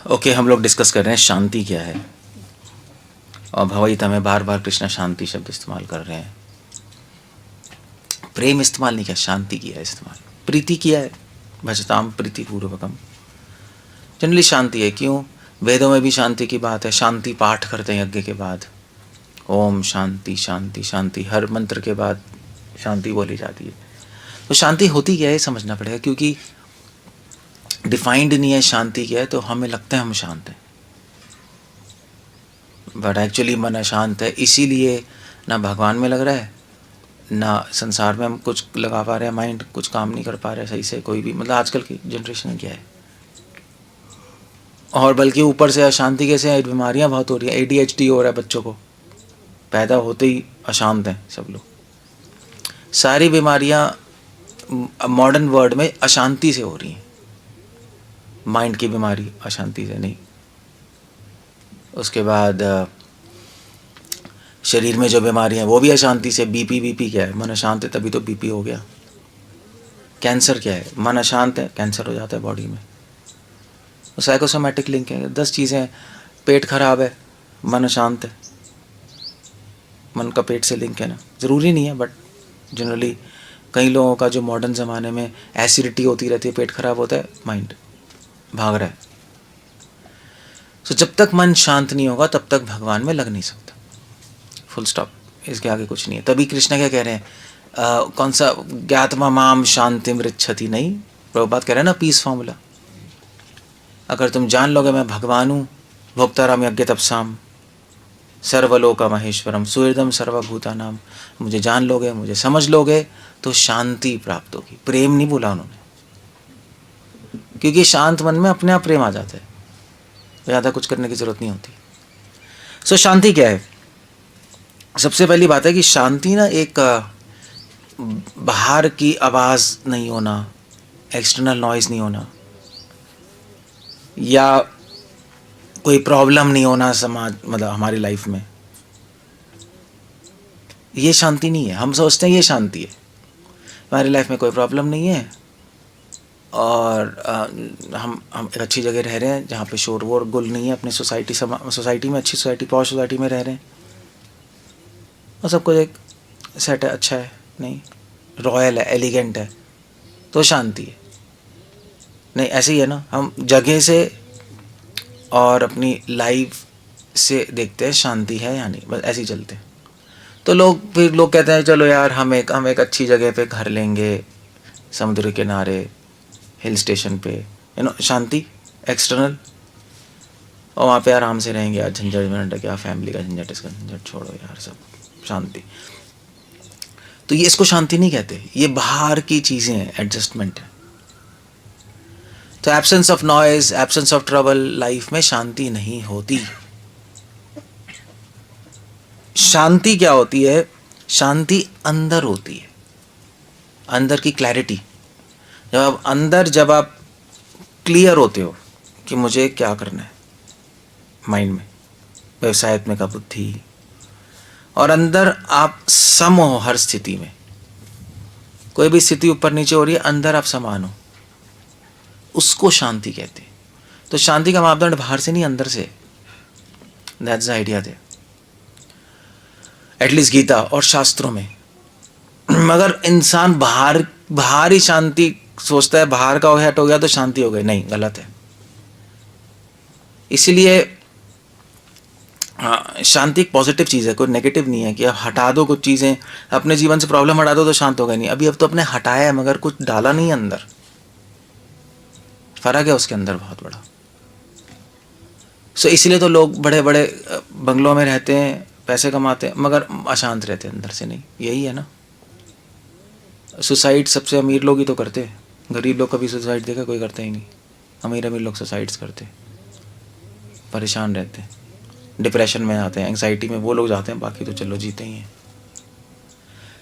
Okay, हम लोग discuss कर रहे हैं शांति क्या है। और भगवगीता में बार बार कृष्ण शांति शब्द इस्तेमाल कर रहे हैं। प्रेम इस्तेमाल नहीं किया, शांति किया है इस्तेमाल। प्रीति किया है, भजताम प्रीति पूर्वकम। जनरली शांति है। क्यों? वेदों में भी शांति की बात है। शांति पाठ करते हैं यज्ञ के बाद, ओम शांति शांति शांति, हर मंत्र के बाद शांति बोली जाती है। तो शांति होती क्या है समझना पड़ेगा, क्योंकि डिफाइंड नहीं है शांति क्या है, तो हमें लगता है हम शांत हैं, बट एक्चुअली मन अशांत है। इसीलिए ना भगवान में लग रहा है, ना संसार में हम कुछ लगा पा रहे हैं, माइंड कुछ काम नहीं कर पा रहे सही से कोई भी। मतलब आजकल की जनरेशन क्या है, और बल्कि ऊपर से अशांति कैसे है, बीमारियां बहुत हो रही है। ADHD हो रहा है बच्चों को, पैदा होते ही अशांत हैं सब लोग। सारी बीमारियां मॉडर्न वर्ल्ड में अशांति से हो रही हैं। माइंड की बीमारी अशांति से नहीं। उसके बाद शरीर में जो बीमारियां हैं वो भी अशांति से। बीपी क्या है, मन अशांत है तभी तो बीपी हो गया। कैंसर क्या है, मन अशांत है कैंसर हो जाता है बॉडी में। तो साइकोसोमैटिक लिंक है। 10 चीज़ें, पेट खराब है, मन अशांत है, मन का पेट से लिंक है ना। ज़रूरी नहीं है, बट जनरली कई लोगों का जो मॉडर्न ज़माने में एसिडिटी होती रहती है, पेट खराब होता है, माइंड भाग रहा है। तो जब तक मन शांत नहीं होगा तब तक भगवान में लग नहीं सकता। फुल स्टॉप, इसके आगे कुछ नहीं है। तभी कृष्ण क्या कह रहे हैं, कौन सा ज्ञात्मा माम शांति मृच्छति, नहीं, प्रभुपाद कह रहे हैं ना पीस फॉर्मूला। अगर तुम जान लोगे मैं भगवान हूँ, भोक्ताराम यज्ञ तपसाम सर्वलोका महेश्वरम सुहृदम सर्वभूतानाम, मुझे जान लोगे, मुझे समझ लोगे तो शांति प्राप्त होगी। प्रेम नहीं बोला उन्होंने, क्योंकि शांत मन में अपने आप प्रेम आ जाता है, ज़्यादा कुछ करने की जरूरत नहीं होती। सो शांति क्या है? सबसे पहली बात है कि शांति ना एक बाहर की आवाज़ नहीं होना, एक्सटर्नल नॉइज़ नहीं होना, या कोई प्रॉब्लम नहीं होना समाज, मतलब हमारी लाइफ में, ये शांति नहीं है। हम सोचते हैं ये शांति है, हमारी लाइफ में कोई प्रॉब्लम नहीं है और हम एक अच्छी जगह रह रहे हैं जहाँ पे शोर वोर गुल नहीं है, अपने सोसाइटी में, अच्छी सोसाइटी, पॉश सोसाइटी में रह रहे हैं और सब कुछ एक सेट है, अच्छा है, नहीं रॉयल है, एलिगेंट है, तो शांति है। नहीं, ऐसे ही है ना, हम जगह से और अपनी लाइफ से देखते हैं शांति है या नहीं, बस ऐसे ही चलते हैं। तो फिर लोग कहते हैं चलो यार हम एक अच्छी जगह पे घर लेंगे, समुद्र किनारे, हिल स्टेशन पे, शांति एक्सटर्नल, और वहाँ पे आराम से रहेंगे यार, झंझट में क्या, फैमिली का झंझट, इसका झंझट छोड़ो यार, सब शांति। तो ये इसको शांति नहीं कहते, ये बाहर की चीज़ें हैं, एडजस्टमेंट है। तो absence of noise, absence of trouble, life में शांति नहीं होती। शांति क्या होती है? शांति अंदर होती है, अंदर की क्लैरिटी। जब आप क्लियर होते हो कि मुझे क्या करना है, माइंड में, व्यवसायत्मक का बुद्धि, और अंदर आप सम हो हर स्थिति में, कोई भी स्थिति ऊपर नीचे हो रही है, अंदर आप समान हो, उसको शांति कहते हैं। तो शांति का मापदंड बाहर से नहीं, अंदर से। That's the idea there, at least Gita और शास्त्रों में। मगर इंसान बाहर ही शांति सोचता है, बाहर का हट हो गया तो शांति हो गई, नहीं, गलत है। इसीलिए शांति एक पॉजिटिव चीज़ है, कोई नेगेटिव नहीं है कि आप हटा दो कुछ चीज़ें, अपने जीवन से प्रॉब्लम हटा दो तो शांत हो गए, नहीं। अब तो अपने हटाया है मगर कुछ डाला नहीं अंदर, फर्क है उसके अंदर बहुत बड़ा। सो इसलिए तो लोग बड़े बड़े बंगलों में रहते हैं, पैसे कमाते हैं, मगर अशांत रहते हैं अंदर से, नहीं। यही है ना, सुसाइड सबसे अमीर लोग ही तो करते हैं, गरीब लोग कभी सुसाइड देखा? कोई करता ही नहीं। अमीर लोग सुसाइड्स करते हैं, परेशान रहते हैं, डिप्रेशन में आते हैं, एंग्जाइटी में वो लोग जाते हैं, बाकी तो चलो जीते ही हैं।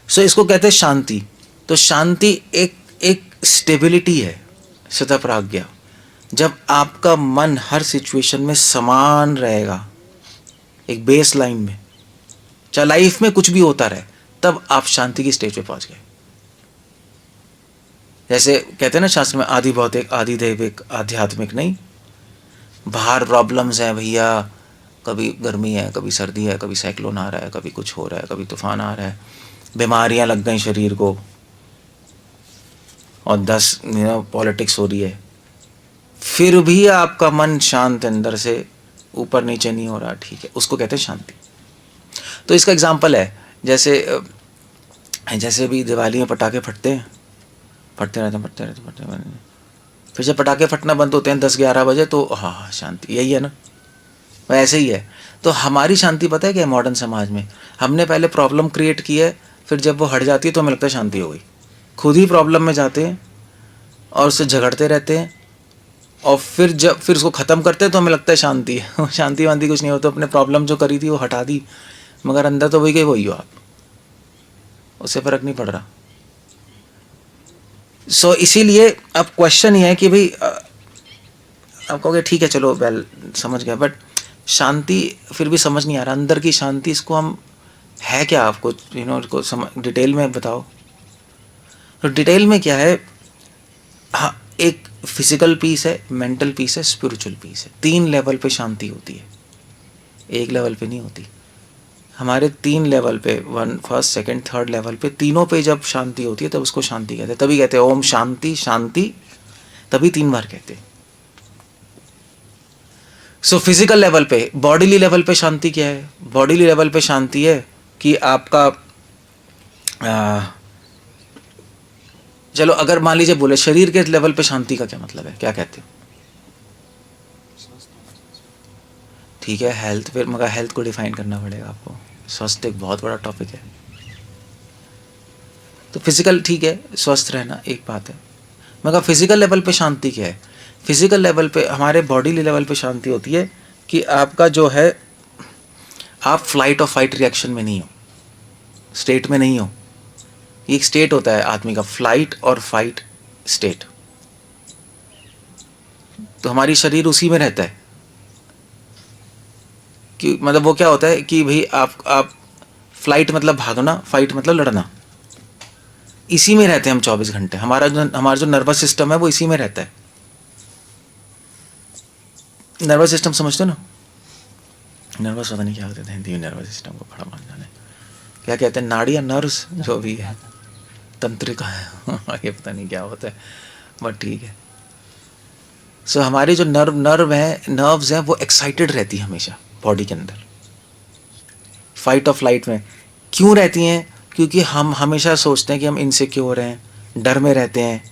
सो इसको कहते हैं शांति। तो शांति एक स्टेबिलिटी है, स्थितप्रज्ञा। जब आपका मन हर सिचुएशन में समान रहेगा, एक बेस लाइन में, चाहे लाइफ में कुछ भी होता रहे, तब आप शांति की स्टेज पे पहुंच गए। जैसे कहते हैं ना शास्त्र में, आदि भौतिक, आदि दैविक, आध्यात्मिक, नहीं, बाहर प्रॉब्लम्स हैं भैया, कभी गर्मी है, कभी सर्दी है, कभी साइक्लोन आ रहा है, कभी कुछ हो रहा है, कभी तूफान आ रहा है, बीमारियां लग गई शरीर को, और 10 पॉलिटिक्स हो रही है, फिर भी आपका मन शांत अंदर से, ऊपर नीचे नहीं हो रहा, ठीक है, उसको कहते हैं शांति। तो इसका एग्जाम्पल है, जैसे भी दिवाली में पटाखे फटते हैं, फटते रहते, फिर जब पटाखे फटना बंद होते हैं 10-11 बजे, तो हाँ शांति, यही है ना, वैसे ही है। तो हमारी शांति पता है क्या है? मॉडर्न समाज में हमने पहले प्रॉब्लम क्रिएट की है, फिर जब वो हट जाती है तो हमें लगता है शांति हो गई। खुद ही प्रॉब्लम में जाते हैं और उससे झगड़ते रहते हैं, और फिर उसको ख़त्म करते हैं तो हमें लगता है शांति है। शांति वांति कुछ नहीं होता, अपने प्रॉब्लम जो करी थी वो हटा दी, मगर अंदर तो वही के वही हो आप, उससे फ़र्क नहीं पड़ रहा। सो इसीलिए अब क्वेश्चन ये है कि भाई आप कहोगे ठीक है चलो वेल समझ गया, बट शांति फिर भी समझ नहीं आ रहा, अंदर की शांति, इसको हम है क्या, आपको इसको डिटेल में बताओ। तो डिटेल में क्या है, हाँ, एक फिजिकल पीस है, मेंटल पीस है, स्पिरिचुअल पीस है। 3 लेवल पे शांति होती है, एक लेवल पे नहीं होती। हमारे 3 लेवल पे, 1, 1st, 2nd, 3rd लेवल पे, तीनों पे जब शांति होती है तब उसको शांति कहते हैं। तभी कहते हैं ओम शांति शांति, तभी 3 बार कहते हैं। सो फिजिकल लेवल पे, बॉडीली लेवल पे शांति क्या है? बॉडीली लेवल पे शांति है कि आपका चलो अगर मान लीजिए बोले शरीर के लेवल पे शांति का क्या मतलब है, क्या कहते हो? ठीक है, हेल्थ, फिर मगर हेल्थ को डिफाइन करना पड़ेगा आपको। स्वस्थ एक बहुत बड़ा टॉपिक है। तो फिजिकल ठीक है, स्वस्थ रहना एक बात है, मगर फिजिकल लेवल पे शांति क्या है? फिजिकल लेवल पे, हमारे बॉडी लेवल पे शांति होती है कि आपका जो है, आप फ्लाइट और फाइट रिएक्शन में नहीं हो, स्टेट में नहीं हो। एक स्टेट होता है आदमी का, फ्लाइट और फाइट स्टेट, तो हमारी शरीर उसी में रहता है। कि मतलब वो क्या होता है कि भाई आप फ्लाइट मतलब भागना, फाइट मतलब लड़ना, इसी में रहते हैं हम 24 घंटे। हमारा जो नर्वस सिस्टम है वो इसी में रहता है। नर्वस सिस्टम समझते हो ना? नर्वस पता नहीं क्या होते थे हिंदी में, नर्वस सिस्टम को बड़ा मान जाने, क्या कहते हैं, नाड़ी या नर्व्स जो भी है, तंत्रिका है ये पता नहीं क्या होता है, बट ठीक है। सो हमारे जो नर्व्स हैं वो एक्साइटेड रहती है हमेशा बॉडी के अंदर, फाइट और फ्लाइट में। क्यों रहती हैं? क्योंकि हम हमेशा सोचते हैं कि हम इनसिक्योर हैं, डर में रहते हैं।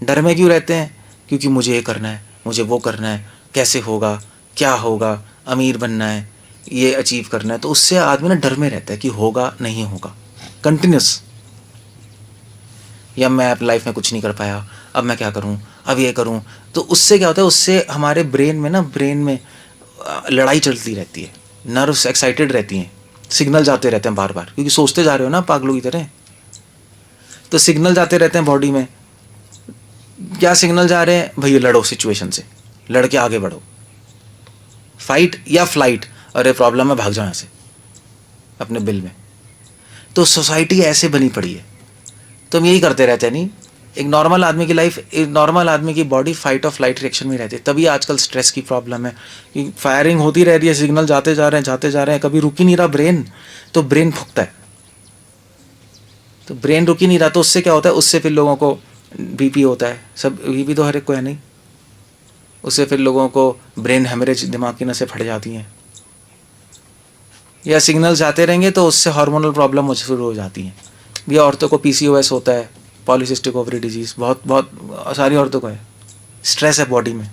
डर में क्यों रहते हैं? क्योंकि मुझे ये करना है, मुझे वो करना है, कैसे होगा, क्या होगा, अमीर बनना है, ये अचीव करना है, तो उससे आदमी ना डर में रहता है कि होगा नहीं होगा, कंटिन्यूस। या मैं अपनी लाइफ में कुछ नहीं कर पाया, अब मैं क्या करूं, अब ये करूं। तो उससे क्या होता है, उससे हमारे ब्रेन में लड़ाई चलती रहती है, नर्व्स एक्साइटेड रहती हैं, सिग्नल जाते रहते हैं बार बार, क्योंकि सोचते जा रहे हो ना पागलों की तरह। तो सिग्नल जाते रहते हैं बॉडी में। क्या सिग्नल जा रहे हैं? भैया लड़ो सिचुएशन से, लड़ के आगे बढ़ो, फाइट या फ्लाइट, अरे प्रॉब्लम है भाग जाओ यहाँ से अपने बिल में। तो सोसाइटी ऐसे बनी पड़ी है, तो हम यही करते रहते हैं। नहीं, एक नॉर्मल आदमी की लाइफ, एक नॉर्मल आदमी की बॉडी फाइट और फ्लाइट रिएक्शन में रहती है। तभी आजकल स्ट्रेस की प्रॉब्लम है कि फायरिंग होती रह रही है, सिग्नल जाते जा रहे हैं, कभी रुक ही नहीं रहा ब्रेन, तो ब्रेन फूकता है। तो ब्रेन रुक ही नहीं रहा, तो उससे क्या होता है, उससे फिर लोगों को बीपी होता है, सब बीपी तो हर एक को है नहीं, उससे फिर लोगों को ब्रेन हेमरेज, दिमाग की नसें फट जाती हैं। या सिग्नल जाते रहेंगे तो उससे हार्मोनल प्रॉब्लम शुरू हो जाती हैं। या औरतों को PCOS होता है, पॉलीसिस्टिक ओवरी डिजीज, बहुत सारी औरतों को है। स्ट्रेस है बॉडी में,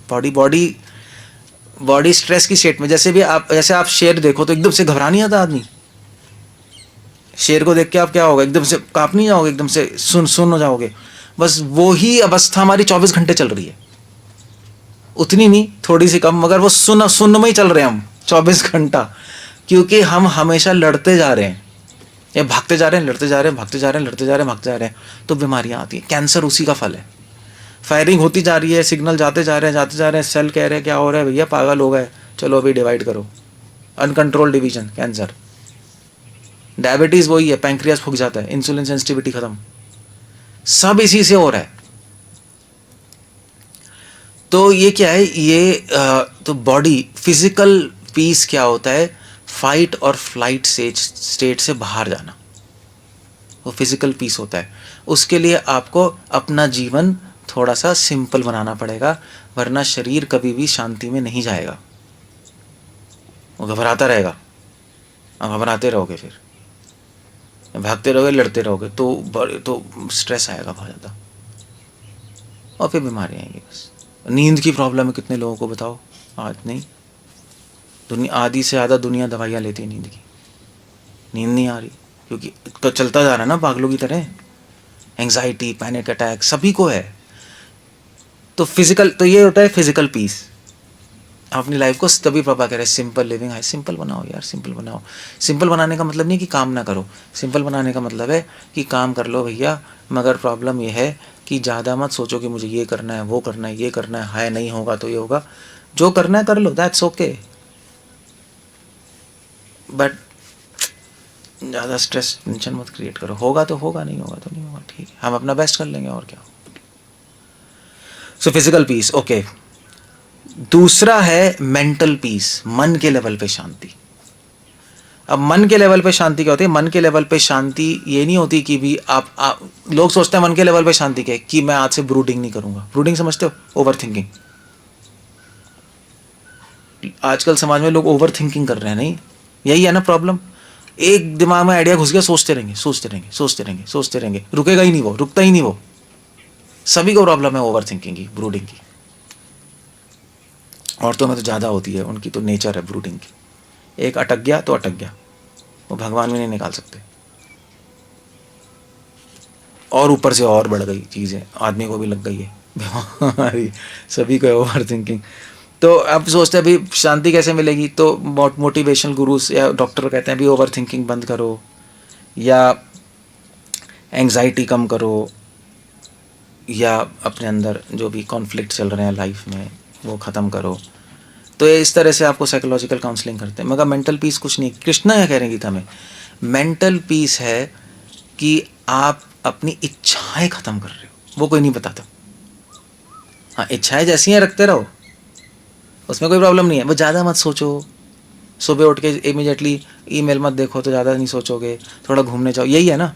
बॉडी स्ट्रेस की स्टेट में। जैसे आप शेर देखो तो एकदम से घबरा नहीं आता आदमी। शेर को देख के आप क्या होगा, एकदम से काँप नहीं जाओगे, एकदम से सुन हो जाओगे। बस वो ही अवस्था हमारी 24 घंटे चल रही है, उतनी नहीं, थोड़ी सी कम, मगर वो सुन में ही चल रहे हैं हम 24 घंटा, क्योंकि हम हमेशा लड़ते जा रहे हैं, या भागते जा रहे हैं, लड़ते जा रहे हैं, भागते जा रहे हैं, लड़ते जा रहे हैं, भागते जा रहे हैं। तो बीमारियां आती हैं। कैंसर उसी का फल है। फायरिंग होती जा रही है, सिग्नल जाते जा रहे हैं, सेल कह रहे हैं क्या हो रहा है भैया, पागल हो गए, चलो अभी डिवाइड करो, अनकंट्रोल डिवीजन, कैंसर। डायबिटीज़ वही है, पैंक्रियास फूक जाता है, इंसुलिन सेंसिटिविटी खत्म, सब इसी से हो रहा है। तो ये क्या है, ये तो बॉडी फिजिकल पीस क्या होता है, फाइट और फ्लाइट स्टेट से बाहर जाना, वो फिजिकल पीस होता है। उसके लिए आपको अपना जीवन थोड़ा सा सिंपल बनाना पड़ेगा, वरना शरीर कभी भी शांति में नहीं जाएगा, वो घबराता रहेगा। आप घबराते रहोगे, फिर भागते रहोगे, लड़ते रहोगे, तो स्ट्रेस आएगा बहुत ज़्यादा, और फिर बीमारी आएंगी। बस नींद की प्रॉब्लम है कितने लोगों को बताओ, आज नहीं, दुनिया आधी से ज़्यादा दुनिया दवाइयाँ लेती है नींद की, नींद नहीं आ रही, क्योंकि तो चलता जा रहा है ना पागलों की तरह, एंग्जाइटी, पैनिक अटैक सभी को है। तो फिजिकल, तो ये होता है फिजिकल पीस। अपनी लाइफ को तभी पापा कह रहे हैं सिंपल लिविंग है, सिंपल बनाओ यार, सिंपल बनाओ। सिंपल बनाने का मतलब नहीं कि काम ना करो, सिंपल बनाने का मतलब है कि काम कर लो भैया, मगर प्रॉब्लम ये है कि ज़्यादा मत सोचो कि मुझे ये करना है, वो करना है, ये करना है नहीं होगा तो ये होगा, जो करना है कर लो, दैट्स ओके, बट ज़्यादा स्ट्रेस टेंशन मत क्रिएट करो। होगा तो होगा, नहीं होगा तो नहीं होगा, ठीक है, हम अपना बेस्ट कर लेंगे, और क्या। So physical peace, okay. दूसरा है मेंटल पीस, मन के लेवल पे शांति। अब मन के लेवल पे शांति क्या होती है, मन के लेवल पे शांति ये नहीं होती कि भी आप लोग सोचते हैं मन के लेवल पे शांति क्या है, कि मैं आज से ब्रूडिंग नहीं करूंगा। ब्रूडिंग समझते हो, ओवर थिंकिंग। आजकल समाज में लोग ओवर थिंकिंग कर रहे हैं, नहीं यही है ना प्रॉब्लम। एक दिमाग में आइडिया घुस गया, सोचते रहेंगे सोचते रहेंगे सोचते रहेंगे सोचते रहेंगे, रुकेगा ही नहीं, वो रुकता ही नहीं। वो सभी को प्रॉब्लम है ओवर थिंकिंग की, ब्रूडिंग की। औरतों में तो ज़्यादा होती है, उनकी तो नेचर है ब्रूडिंग की। एक अटक गया तो अटक गया, वो भगवान भी नहीं निकाल सकते। और ऊपर से और बढ़ गई चीज़ें, आदमी को भी लग गई है बीमारी, सभी को है ओवर थिंकिंग। तो अब सोचते हैं अभी शांति कैसे मिलेगी, तो मोटिवेशनल गुरुज या डॉक्टर कहते हैं भी ओवर थिंकिंग बंद करो, या एंग्जाइटी कम करो, या अपने अंदर जो भी कॉन्फ्लिक्ट चल रहे हैं लाइफ में वो ख़त्म करो। तो ये इस तरह से आपको साइकोलॉजिकल काउंसलिंग करते हैं। मगर मेंटल पीस कुछ नहीं। कृष्णा क्या कह रहे हैं गीता में, मेंटल पीस है कि आप अपनी इच्छाएं ख़त्म कर रहे हो, वो कोई नहीं बताता। हाँ, इच्छाएं जैसी हैं रखते रहो, उसमें कोई प्रॉब्लम नहीं है, वो ज़्यादा मत सोचो। सुबह उठ के इमीडिएटली ईमेल मत देखो, तो ज़्यादा नहीं सोचोगे। थोड़ा घूमने जाओ, यही है ना।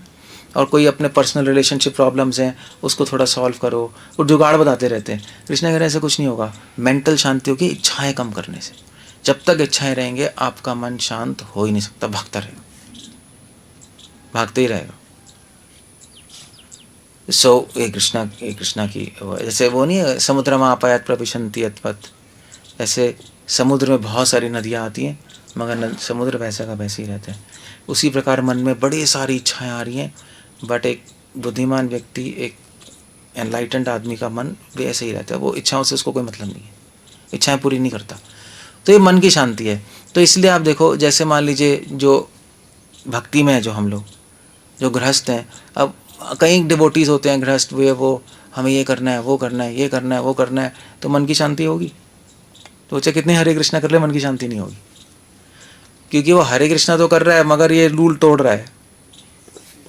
और कोई अपने पर्सनल रिलेशनशिप प्रॉब्लम्स हैं, उसको थोड़ा सॉल्व करो। वो जुगाड़ बताते रहते हैं। कृष्णा कह रहे हैं ऐसा कुछ नहीं होगा। मेंटल शांति होगी इच्छाएं कम करने से। जब तक इच्छाएं रहेंगे आपका मन शांत हो ही नहीं सकता, भागता रहेगा, भागते ही रहेगा। ये कृष्णा की जैसे वो नहीं है, समुद्र में आपायात प्रविशन्ति यत्पथ, ऐसे समुद्र में बहुत सारी नदियाँ आती हैं, मगर समुद्र वैसा का वैसे ही रहता है। उसी प्रकार मन में बड़ी सारी इच्छाएं आ रही हैं, बट एक बुद्धिमान व्यक्ति, एक एनलाइटेंड आदमी का मन भी ऐसे ही रहता है। वो इच्छाओं से उसको कोई मतलब नहीं है, इच्छाएं पूरी नहीं करता। तो ये मन की शांति है। तो इसलिए आप देखो, जैसे मान लीजिए जो भक्ति में है, जो हम लोग जो गृहस्थ हैं, अब कई डिवोटीज होते हैं गृहस्थ, वो हमें ये करना है, वो करना है, ये करना है, वो करना है, तो मन की शांति होगी। तो चाहे कितने हरे कृष्णा कर ले, मन की शांति नहीं होगी, क्योंकि वो हरे कृष्णा तो कर रहा है मगर ये रूल तोड़ रहा है।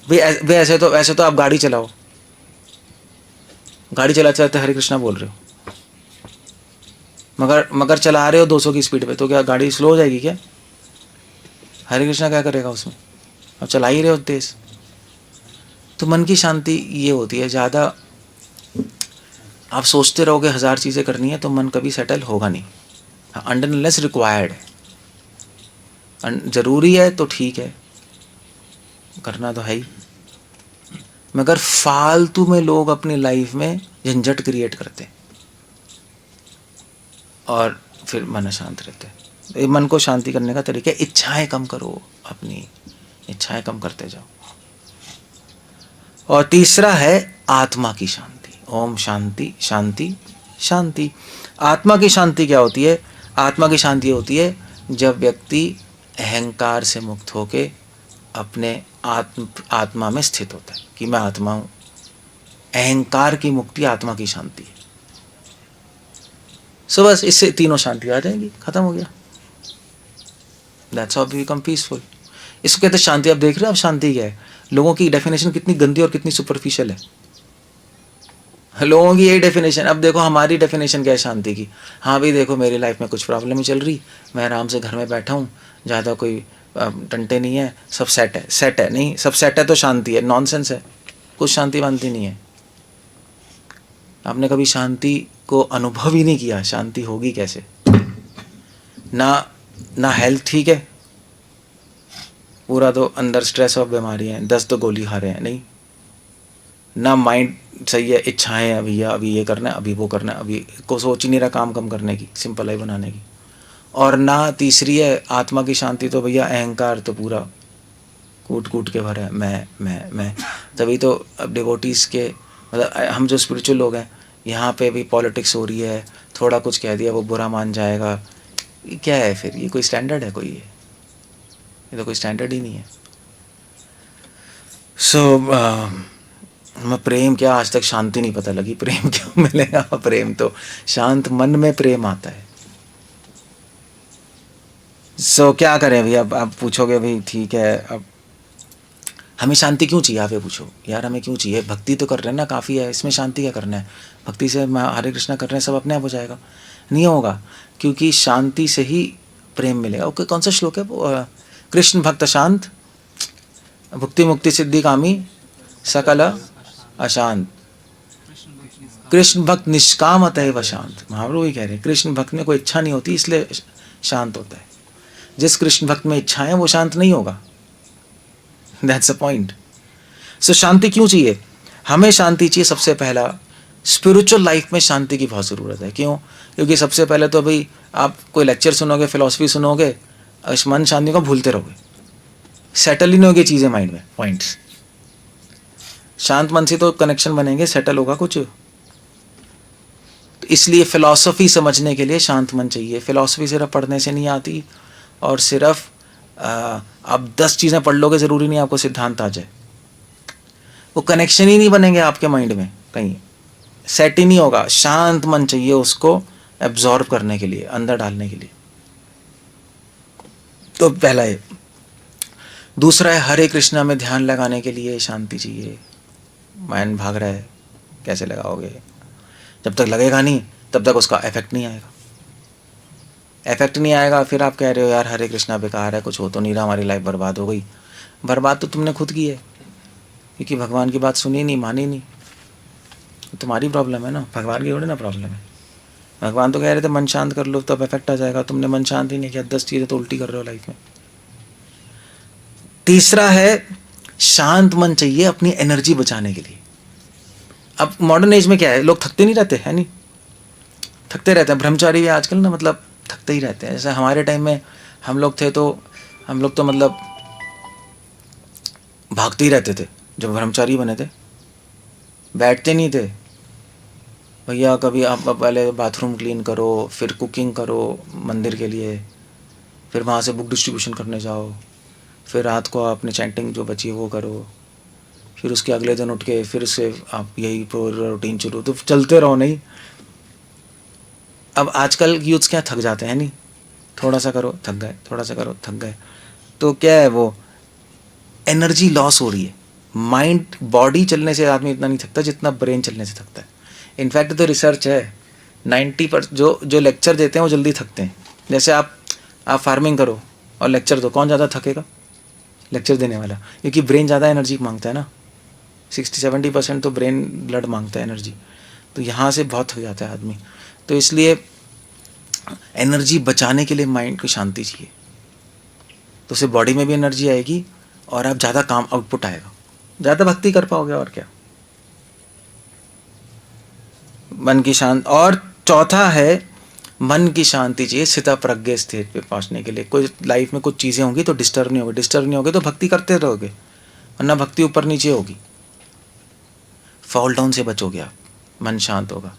भाई ऐसे तो आप गाड़ी चलाओ, गाड़ी चलाते चलाते हरे कृष्णा बोल रहे हो, मगर चला रहे हो 200 की स्पीड पे, तो क्या गाड़ी स्लो हो जाएगी क्या? हरे कृष्णा क्या करेगा उसमें? अब चला ही रहे हो तेज। तो मन की शांति ये होती है, ज़्यादा आप सोचते रहोगे 1000 चीज़ें करनी है तो मन कभी सेटल होगा नहीं। अनलेस रिक्वायर्ड है, ज़रूरी है तो ठीक है, करना तो है ही। मगर फालतू में लोग अपनी लाइफ में झंझट क्रिएट करते हैं और फिर मन शांत रहते हैं। मन को शांति करने का तरीका, इच्छाएं कम करो, अपनी इच्छाएं कम करते जाओ। और तीसरा है आत्मा की शांति। ओम शांति शांति शांति। आत्मा की शांति क्या होती है? आत्मा की शांति होती है जब व्यक्ति अहंकार से मुक्त होके अपने आत्मा में स्थित होता है कि मैं आत्मा हूँ। अहंकार की मुक्ति आत्मा की शांति है। सो बस इससे तीनों शांति आ जाएगी, खत्म हो गया। That's how we become peaceful. इसको कहते हैं शांति। आप देख रहे हो अब शांति क्या है? लोगों की डेफिनेशन कितनी गंदी और कितनी सुपरफिशियल है। लोगों की यही डेफिनेशन। अब देखो हमारी डेफिनेशन क्या है शांति की। हाँ भाई देखो मेरी लाइफ में कुछ प्रॉब्लम ही चल रही, मैं आराम से घर में बैठा हूँ, ज़्यादा कोई टंटे नहीं है, सब सेट है। सेट है नहीं, सब सेट है तो शांति है, नॉनसेंस है। कुछ शांति वांति नहीं है। आपने कभी शांति को अनुभव ही नहीं किया, शांति होगी कैसे? ना ना हेल्थ ठीक है, पूरा तो अंदर स्ट्रेस और बीमारी है, 10 तो गोली खा रहे हैं, नहीं। ना माइंड सही है, इच्छाएं हैं भैया अभी ये करना है, अभी वो करना है, अभी को सोच ही नहीं रहा काम कम करने की, सिंपल लाइफ बनाने की। और ना तीसरी है आत्मा की शांति, तो भैया अहंकार तो पूरा कूट कूट के भरा है, मैं। तभी तो अब डिवोटीज़ के मतलब हम जो स्पिरिचुअल लोग हैं, यहाँ पे भी पॉलिटिक्स हो रही है, थोड़ा कुछ कह दिया वो बुरा मान जाएगा। ये क्या है फिर? ये कोई स्टैंडर्ड है कोई? ये तो कोई स्टैंडर्ड ही नहीं है। सो मैं प्रेम क्या, आज तक शांति नहीं पता लगी, प्रेम क्यों मिलेगा? प्रेम तो शांत मन में प्रेम आता है। सो क्या करें भैया? अब आप पूछोगे भाई ठीक है, अब हमें शांति क्यों चाहिए? आप ये पूछो यार हमें क्यों चाहिए? भक्ति तो कर रहे हैं ना, काफ़ी है, इसमें शांति क्या करना है? भक्ति से हरे कृष्णा कर रहे हैं, सब अपने आप हो जाएगा। नहीं होगा, क्योंकि शांति से ही प्रेम मिलेगा। ओके, कौन सा श्लोक है वो? कृष्ण भक्त शांत, भुक्ति मुक्ति सिद्धि कामी, सकल अशांत, कृष्ण भक्त निष्काम अतएव शांत। महाप्रभु ही कह रहे हैं कृष्ण भक्त में कोई इच्छा नहीं होती, इसलिए शांत होता है। जिस कृष्ण भक्त में इच्छा है वो शांत नहीं होगा। That's a point. सो शांति क्यों चाहिए? हमें शांति चाहिए सबसे पहला, स्पिरिचुअल लाइफ में शांति की बहुत ज़रूरत है। क्यों? क्योंकि सबसे पहले तो भाई आप कोई लेक्चर सुनोगे, फिलॉसफी सुनोगे, इस मन शांति को भूलते रहोगे, सेटल ही नहीं होगी चीज़ें माइंड में, पॉइंट्स। शांत मन से तो कनेक्शन बनेंगे, सेटल होगा कुछ। तो इसलिए फिलॉसफी समझने के लिए शांत मन चाहिए। फिलॉसफी सिर्फ पढ़ने से नहीं आती, और सिर्फ आप 10 चीज़ें पढ़ लोगे ज़रूरी नहीं आपको सिद्धांत आ जाए। वो कनेक्शन ही नहीं बनेंगे आपके माइंड में, कहीं सेट ही नहीं होगा। शांत मन चाहिए उसको एब्जॉर्ब करने के लिए, अंदर डालने के लिए। तो पहला है। दूसरा है हरे कृष्णा में ध्यान लगाने के लिए शांति चाहिए। माइंड भाग रहा है, कैसे लगाओगे? जब तक लगेगा नहीं तब तक उसका इफेक्ट नहीं आएगा। इफेक्ट नहीं आएगा, फिर आप कह रहे हो यार हरे कृष्णा बेकार है, कुछ हो तो नहीं रहा, हमारी लाइफ बर्बाद हो गई। बर्बाद तो तुमने खुद की है, क्योंकि भगवान की बात सुनी नहीं, मानी नहीं। तुम्हारी प्रॉब्लम है ना, भगवान की थोड़ी ना प्रॉब्लम है। भगवान तो कह रहे थे मन शांत कर लो तब इफेक्ट आ जाएगा, तुमने मन शांत ही नहीं किया, 10 चीज़ें तो उल्टी कर रहे हो लाइफ में। तीसरा है शांत मन चाहिए अपनी एनर्जी बचाने के लिए। अब मॉडर्न एज में क्या है, लोग थकते नहीं रहते हैं, नहीं थकते रहते हैं। ब्रह्मचारी आजकल ना मतलब थकते ही रहते हैं। जैसे हमारे टाइम में हम लोग थे तो हम लोग तो मतलब भागते ही रहते थे। जब ब्रह्मचारी बने थे बैठते नहीं थे भैया। कभी आप पहले बाथरूम क्लीन करो, फिर कुकिंग करो मंदिर के लिए, फिर वहाँ से बुक डिस्ट्रीब्यूशन करने जाओ, फिर रात को आपने चैंटिंग जो बची है वो करो, फिर उसके अगले दिन उठ के फिर से आप यही पूरा रूटीन शुरू, तो चलते रहो। नहीं, अब आजकल यूथ्स क्या थक जाते हैं, नहीं थोड़ा सा करो थक गए, थोड़ा सा करो थक गए। तो क्या है, वो एनर्जी लॉस हो रही है। माइंड बॉडी चलने से आदमी इतना नहीं थकता जितना ब्रेन चलने से थकता है। इनफैक्ट तो रिसर्च है 90% जो लेक्चर देते हैं वो जल्दी थकते हैं। जैसे आप फार्मिंग करो और लेक्चर दो, कौन ज़्यादा थकेगा? लेक्चर देने वाला, क्योंकि ब्रेन ज़्यादा एनर्जी मांगता है ना। 60-70% तो ब्रेन ब्लड मांगता है एनर्जी, तो यहाँ से बहुत थक जाता है आदमी। तो इसलिए एनर्जी बचाने के लिए माइंड को शांति चाहिए, तो उससे बॉडी में भी एनर्जी आएगी और आप ज़्यादा काम आउटपुट आएगा, ज़्यादा भक्ति कर पाओगे। और क्या, मन की शांत। और चौथा है मन की शांति चाहिए स्थिता प्रज्ञ स्थित पे पहुँचने के लिए। कोई लाइफ में कुछ चीज़ें होंगी तो डिस्टर्ब नहीं होगे, डिस्टर्ब नहीं होगे तो भक्ति करते रहोगे, वरना भक्ति ऊपर नीचे होगी, फॉल डाउन से बचोगे आप। मन शांत होगा,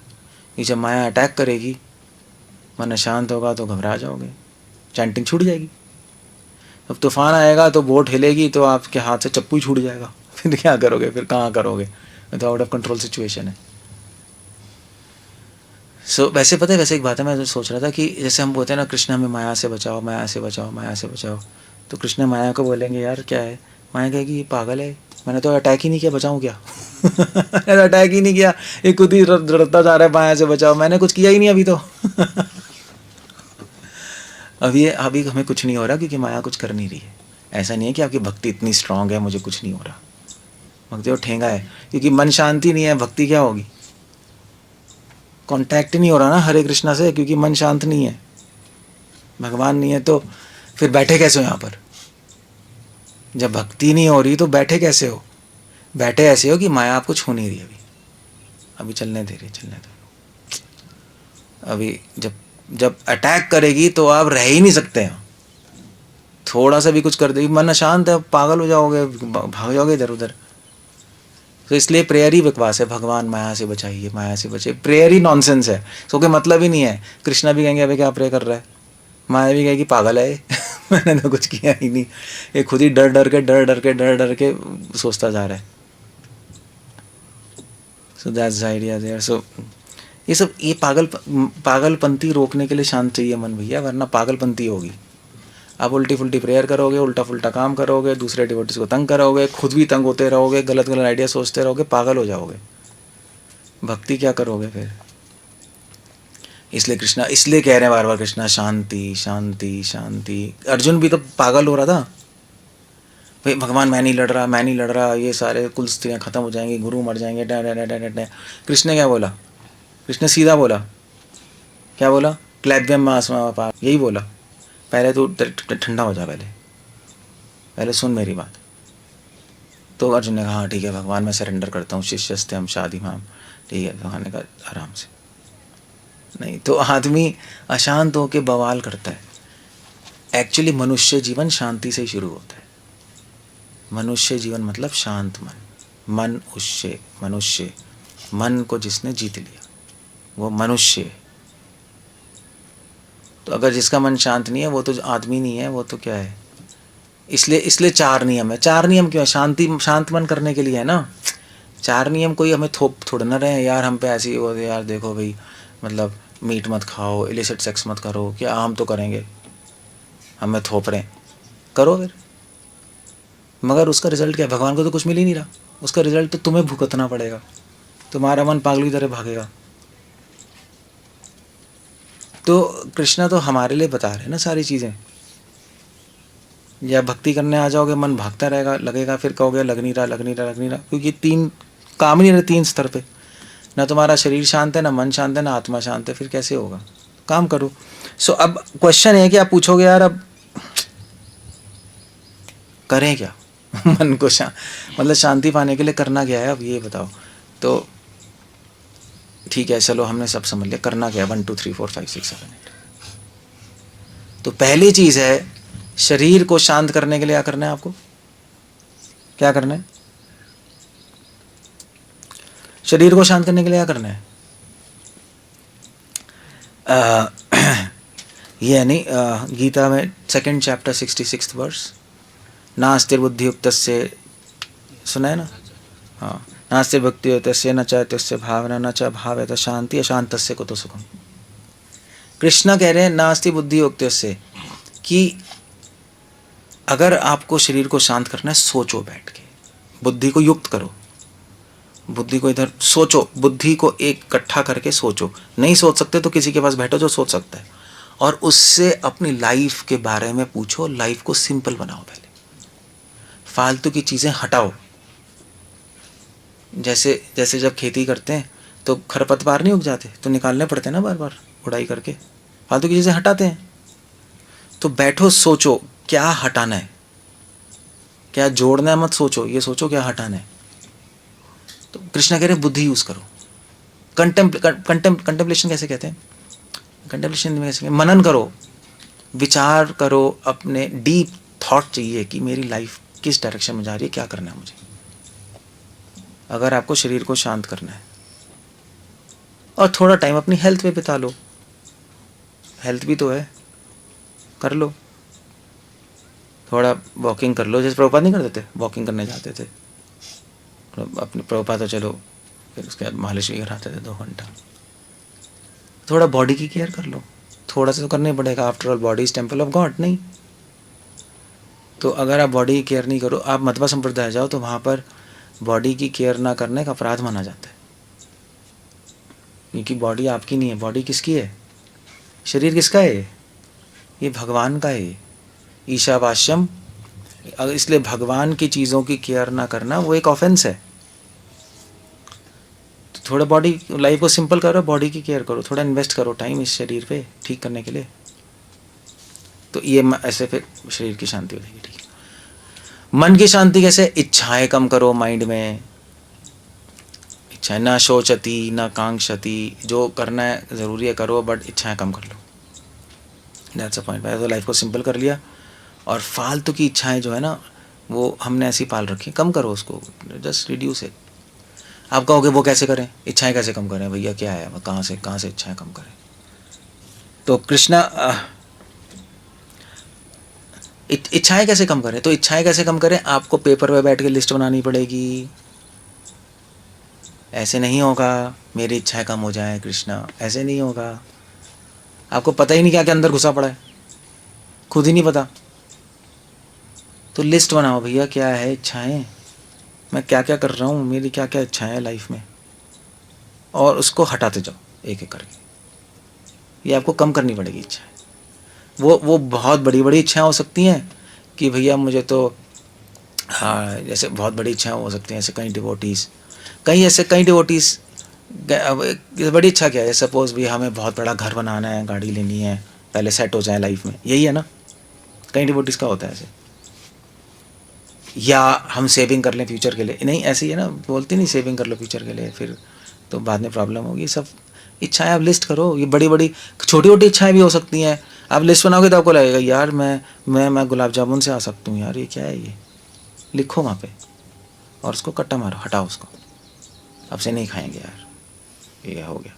ये जब माया अटैक करेगी मन शांत होगा तो घबरा जाओगे, चैंटिंग छूट जाएगी। अब तूफान आएगा तो बोट हिलेगी तो आपके हाथ से चप्पू ही छूट जाएगा, फिर क्या करोगे, फिर कहाँ करोगे? तो आउट ऑफ कंट्रोल सिचुएशन है। सो वैसे पता है, वैसे एक बात है, मैं सोच रहा था कि जैसे हम बोलते हैं ना कृष्ण हमें माया से बचाओ, माया से बचाओ, माया से बचाओ, तो कृष्ण माया को बोलेंगे यार क्या है, माया कहेगी ये पागल है, मैंने तो अटैक ही नहीं किया, बचाऊं क्या? मैंने अटैक ही नहीं किया, ये खुद ही रड़ता जा रहा है माया से बचाओ, मैंने कुछ किया ही नहीं अभी तो। अभी हमें कुछ नहीं हो रहा क्योंकि माया कुछ कर नहीं रही है। ऐसा नहीं है कि आपकी भक्ति इतनी स्ट्रांग है मुझे कुछ नहीं हो रहा, भक्ति वो ठेंगा है, क्योंकि मन शांति नहीं है, भक्ति क्या होगी? कांटेक्ट नहीं हो रहा ना हरे कृष्णा से, क्योंकि मन शांत नहीं है, भगवान नहीं है, तो फिर बैठे कैसे हो यहाँ पर? जब भक्ति नहीं हो रही तो बैठे कैसे हो? बैठे ऐसे हो कि माया आपको छू नहीं रही अभी चलने दे रही, चलने दो। अभी जब जब अटैक करेगी तो आप रह ही नहीं सकते हैं, थोड़ा सा भी कुछ कर देगी, मन अशांत है, पागल हो जाओगे, भाग जाओगे इधर उधर। तो इसलिए प्रेयर ही बकवास है, भगवान माया से बचाइए, माया से बचाइए, प्रेयर ही नॉनसेंस है, तो कोई मतलब ही नहीं है। कृष्णा भी कहेंगे अबे क्या प्रे कर रहा है, माया भी कहेगी पागल है मैंने तो कुछ किया ही नहीं, ये खुद ही डर डर के सोचता जा रहा है। So that's the idea there. So ये सब, ये पागलपंती रोकने के लिए शांत चाहिए मन भैया, वरना पागलपंती होगी। आप उल्टी फुल्टी प्रेयर करोगे, उल्टा फुल्टा काम करोगे, दूसरे डिवोटीज को तंग करोगे, खुद भी तंग होते रहोगे, गलत गलत आइडिया सोचते रहोगे, पागल हो जाओगे, भक्ति क्या करोगे फिर? इसलिए कृष्णा, इसलिए कह रहे हैं बार बार कृष्णा शांति शांति शांति। अर्जुन भी तो पागल हो रहा था भाई, भगवान मैं नहीं लड़ रहा, मैं नहीं लड़ रहा, ये सारे कुल स्त्रियाँ खत्म हो जाएंगी, गुरु मर जाएंगे, कृष्ण ने क्या बोला? कृष्ण सीधा बोला, क्या बोला? क्लैब्यम आसमा पार, यही बोला, पहले तो ठंडा हो जा, पहले सुन मेरी बात। तो अर्जुन ने कहा हाँ ठीक है भगवान, मैं सरेंडर करता हूँ, शिष्यस्ते हम शादी माम, ठीक है। भगवान ने कहा आराम से। नहीं तो आदमी अशांत होके बवाल करता है। एक्चुअली मनुष्य जीवन शांति से ही शुरू होता है। मनुष्य जीवन मतलब शांत मन, मनुष्य मन को जिसने जीत लिया वो मनुष्य है। तो अगर जिसका मन शांत नहीं है वो तो आदमी नहीं है, वो तो क्या है? इसलिए 4 नियम है। 4 नियम क्यों है? शांत मन करने के लिए है ना। 4 नियम कोई हमें थोप थोड़ा ना रहे यार, हम पे ऐसी हो यार, देखो भाई मतलब मीट मत खाओ, इलिसिट सेक्स मत करो, क्या हम तो करेंगे, हमें थोप रहे हैं, करो फिर। मगर उसका रिजल्ट क्या है? भगवान को तो कुछ मिल ही नहीं रहा, उसका रिजल्ट तो तुम्हें भुगतना पड़ेगा, तुम्हारा मन पागल की तरह भागेगा। तो कृष्णा तो हमारे लिए बता रहे हैं ना सारी चीज़ें। या भक्ति करने आ जाओगे, मन भागता रहेगा, लगेगा, फिर कहोगे लग नहीं रहा, क्योंकि 3 काम ही नहीं रहे 3 स्तर पे, ना तुम्हारा शरीर शांत है, ना मन शांत है, ना आत्मा शांत है, फिर कैसे होगा? काम करो। सो अब क्वेश्चन है कि आप पूछोगे यार अब करें क्या? मन को मतलब शांति पाने के लिए करना क्या है, अब ये बताओ। तो ठीक है चलो हमने सब समझ लिया, करना क्या है? 1 2 3 4 5 6 7 8। तो पहली चीज है, शरीर को शांत करने के लिए क्या करना है आपको? क्या करना है? शरीर को शांत करने के लिए क्या करना है? ये है नहीं, गीता में 2nd चैप्टर 66th वर्स, नास्तिर्बुद्धियुक्तस्य, सुना है ना? हाँ, नास्तिर्भक्तियुक्तस्य न च तस्य भावना न च भावयत शांति अशांतस्य कुतो सुखम। कृष्ण कह रहे हैं नास्ति बुद्धियुक्तस्य, कि अगर आपको शरीर को शांत करना है, सोचो बैठ के, बुद्धि को युक्त करो, बुद्धि को इधर सोचो, बुद्धि को इकट्ठा करके सोचो। नहीं सोच सकते तो किसी के पास बैठो जो सोच सकता है, और उससे अपनी लाइफ के बारे में पूछो, लाइफ को सिंपल बनाओ, पहले फालतू की चीज़ें हटाओ। जैसे जब खेती करते हैं तो खरपतवार नहीं उग जाते, तो निकालने पड़ते हैं ना बार बार उड़ाई करके, फालतू की चीज़ें हटाते हैं। तो बैठो सोचो क्या हटाना है, क्या जोड़ना है, मत सोचो, ये सोचो क्या हटाना है। तो कृष्ण कह रहे हैं बुद्धि यूज़ करो। कंटेम्पलेशन कैसे कहते हैं? कंटेम्पलेशन में कैसे? मनन करो, विचार करो, अपने डीप थॉट चाहिए कि मेरी लाइफ किस डायरेक्शन में जा रही है, क्या करना है मुझे। अगर आपको शरीर को शांत करना है, और थोड़ा टाइम अपनी हेल्थ पे बिता लो, हेल्थ भी तो है, कर लो, थोड़ा वॉकिंग कर लो, जैसे प्रभुपाद नहीं करते थे, वॉकिंग करने जाते थे अपने प्रभुपाद, तो चलो फिर उसके बाद मालिश भी कराते थे 2 घंटा। थोड़ा बॉडी की केयर कर लो, थोड़ा सा तो करना ही पड़ेगा, after all body is temple of God. नहीं तो अगर आप बॉडी की केयर नहीं करो, आप मध्वा संप्रदाय जाओ तो वहाँ पर बॉडी की केयर ना करने का अपराध माना जाता है, क्योंकि बॉडी आपकी नहीं है। बॉडी किसकी है? शरीर किसका है? ये भगवान का है, ईशावास्यम। इसलिए भगवान की चीज़ों की केयर ना करना वो एक ऑफेंस है। तो थोड़ा बॉडी लाइफ को सिंपल करो, बॉडी की केयर करो, थोड़ा इन्वेस्ट करो टाइम इस शरीर पे ठीक करने के लिए, तो ये ऐसे फिर शरीर की शांति हो जाएगी। ठीक है। मन की शांति कैसे? इच्छाएं कम करो माइंड में, इच्छाएं ना शोचती ना कांक्षती, जो करना है ज़रूरी है करो, बट इच्छाएं कम कर लो। That's a point. तो लाइफ को सिंपल कर लिया, और फालतू की इच्छाएं जो है ना वो हमने ऐसी पाल रखी, कम करो उसको, जस्ट रिड्यूस इट। आप कहोगे वो कैसे करें, इच्छाएं कैसे कम करें भैया, क्या है, कहाँ से इच्छाएं कम करें? तो कृष्णा इच्छाएं कैसे कम करें? तो इच्छाएं कैसे कम करें? आपको पेपर पे बैठ के लिस्ट बनानी पड़ेगी। ऐसे नहीं होगा मेरी इच्छाएं कम हो जाए कृष्णा, ऐसे नहीं होगा। आपको पता ही नहीं क्या क्या अंदर घुसा पड़ा है, खुद ही नहीं पता। तो लिस्ट बनाओ भैया, क्या है इच्छाएं, मैं क्या क्या कर रहा हूँ, मेरी क्या क्या इच्छाएं हैं लाइफ में, और उसको हटाते जाओ एक एक करके। ये आपको कम करनी पड़ेगी इच्छाएं। वो बहुत बड़ी बड़ी इच्छाएं हो सकती हैं कि भैया मुझे तो, हाँ, जैसे बहुत बड़ी इच्छाएं हो सकती हैं, ऐसे कई डिवोटीज़ बड़ी इच्छा क्या है, सपोज भी हमें बहुत बड़ा घर बनाना है, गाड़ी लेनी है, पहले सेट हो जाए लाइफ में, यही है ना, कई डिवोटीज़ का होता है ऐसे। या हम सेविंग कर लें फ्यूचर के लिए, नहीं ऐसे ही है ना, बोलते नहीं सेविंग कर लो फ्यूचर के लिए, फिर तो बाद में प्रॉब्लम होगी। सब इच्छाएं आप लिस्ट करो, ये बड़ी बड़ी छोटी छोटी इच्छाएं भी हो सकती हैं। आप लिस्ट बनाओगे तो आपको लगेगा यार मैं गुलाब जामुन से आ सकता हूँ यार, ये क्या है, ये लिखो वहाँ पे और उसको कट्टा मारो, हटाओ उसको, अब से नहीं खाएंगे यार, ये हो गया।